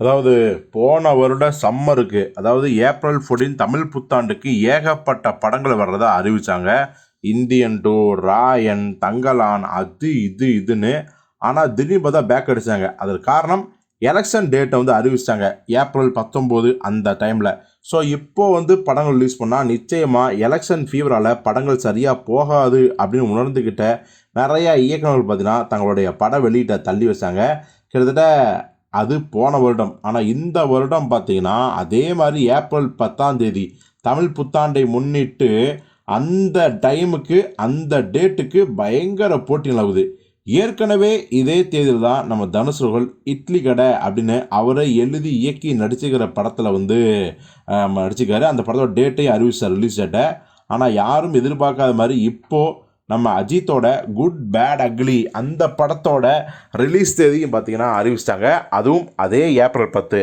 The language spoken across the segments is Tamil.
அதாவது போன வருட சம்மருக்கு, அதாவது ஏப்ரல் 14 தமிழ் புத்தாண்டுக்கு ஏகப்பட்ட படங்கள் வர்றதா அறிவிச்சாங்க. இந்தியன் 2, ராயன், தங்கலான், அது இது இதுன்னு. ஆனால் திடீர்னு பார்த்தா பேக் அடிச்சாங்க. அதற்கு காரணம் எலெக்ஷன் டேட்டை வந்து அறிவிச்சிட்டாங்க ஏப்ரல் 19 அந்த டைமில். ஸோ இப்போ வந்து படங்கள் ரிலீஸ் பண்ணால் நிச்சயமாக எலெக்ஷன் ஃபீவரால் படங்கள் சரியாக போகாது அப்படின்னு உணர்ந்துக்கிட்ட நிறையா இயக்குநர்கள் பார்த்தீங்கன்னா தங்களுடைய பட வெளியீட்டை தள்ளி வச்சாங்க. கிட்டத்தட்ட அது போன வருடம். ஆனால் இந்த வருடம் பார்த்தீங்கன்னா அதே மாதிரி ஏப்ரல் 10ஆம் தேதி தமிழ் புத்தாண்டை முன்னிட்டு அந்த டைமுக்கு அந்த டேட்டுக்கு பயங்கர போட்டி நிலவுது. ஏற்கனவே இதே தேதியில் தான் நம்ம தனுஷ் அவர்கள் இட்லி கடை அப்படின்னு அவரை எழுதி இயக்கி நடிச்சுக்கிற படத்தில் வந்து நடிச்சுக்காரு. அந்த படத்தோட டேட்டையும் அறிவிச்சார், ரிலீஸ் டேட்டை. ஆனால் யாரும் எதிர்பார்க்காத மாதிரி இப்போது நம்ம அஜித்தோட குட் பேட் அக்லி அந்த படத்தோட ரிலீஸ் தேதியும் பார்த்தீங்கன்னா அறிவிச்சிட்டாங்க. அதுவும் அதே ஏப்ரல் 10.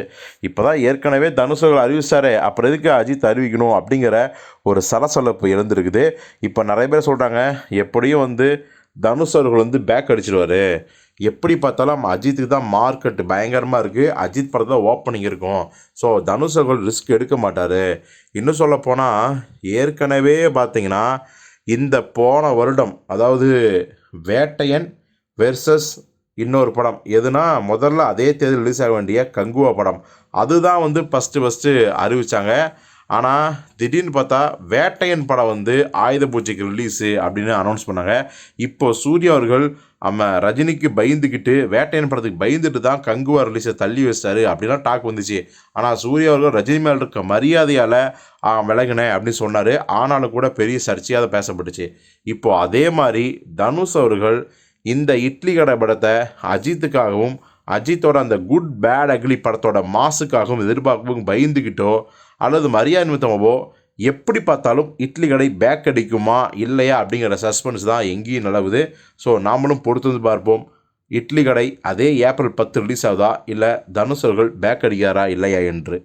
இப்போ தான் ஏற்கனவே தனுஷ் அவர்கள் அறிவிச்சாரு, அப்புறம் எதுக்கு அஜித் அறிவிக்கணும் அப்படிங்கிற ஒரு சலசலப்பு எழுந்திருக்குது. இப்போ நிறைய பேர் சொல்கிறாங்க எப்படியும் வந்து தனுஷ் அவர்கள் வந்து பேக் அடிச்சிடுவார், எப்படி பார்த்தாலும் அஜித்துக்கு தான் மார்க்கெட் பயங்கரமாக இருக்குது, அஜித் படத்தில் தான் ஓப்பனிங் இருக்கும், ஸோ தனுஷ் அவர்கள் ரிஸ்க் எடுக்க மாட்டார். இன்னும் சொல்லப்போனால் ஏற்கனவே பார்த்தீங்கன்னா இந்த போன வருடம், அதாவது வேட்டையன் வெர்சஸ் இன்னொரு படம் எதுனா முதல்ல அதே தேதியில் ரிலீஸ் ஆக வேண்டிய கங்குவா படம், அதுதான் வந்து ஃபஸ்ட்டு அறிவித்தாங்க. ஆனால் திடீர்னு பார்த்தா வேட்டையன் படம் வந்து ஆயுத பூஜைக்கு ரிலீஸு அப்படின்னு அனௌன்ஸ் பண்ணாங்க. இப்போது சூர்யா அவர்கள் நம்ம ரஜினிக்கு பயந்துக்கிட்டு வேட்டையன் படத்துக்கு பயந்துட்டு தான் கங்குவா ரிலீஸை தள்ளி வச்சிட்டாரு அப்படிலாம் டாக் வந்துச்சு. ஆனால் சூர்யா அவர்கள் ரஜினி மேல் இருக்க மரியாதையால் விலகினேன் அப்படின்னு சொன்னார். ஆனாலும் கூட பெரிய சர்ச்சையாக பேசப்பட்டுச்சு. இப்போது அதே மாதிரி தனுஷ் அவர்கள் இந்த இட்லி கடை படத்தை அஜித்துக்காகவும் அஜித்தோட அந்த குட் பேட் அக்லி படத்தோட மாசுக்காகவும் எதிர்பார்க்கவும் பயந்துக்கிட்டோ அல்லது மரியாதை நிமித்தமாவோ எப்படி பார்த்தாலும் இட்லி கடை பேக் அடிக்குமா இல்லையா அப்படிங்கிற சஸ்பென்ஸ் தான் எங்கேயும் நிலவுது. ஸோ நாமளும் பொறுத்து வந்து பார்ப்போம், இட்லி கடை அதே ஏப்ரல் 10 ரிலீஸ் ஆகுதா இல்லை தனுஷ் அவர்கள் பேக் அடிக்கிறாரா இல்லையா என்று.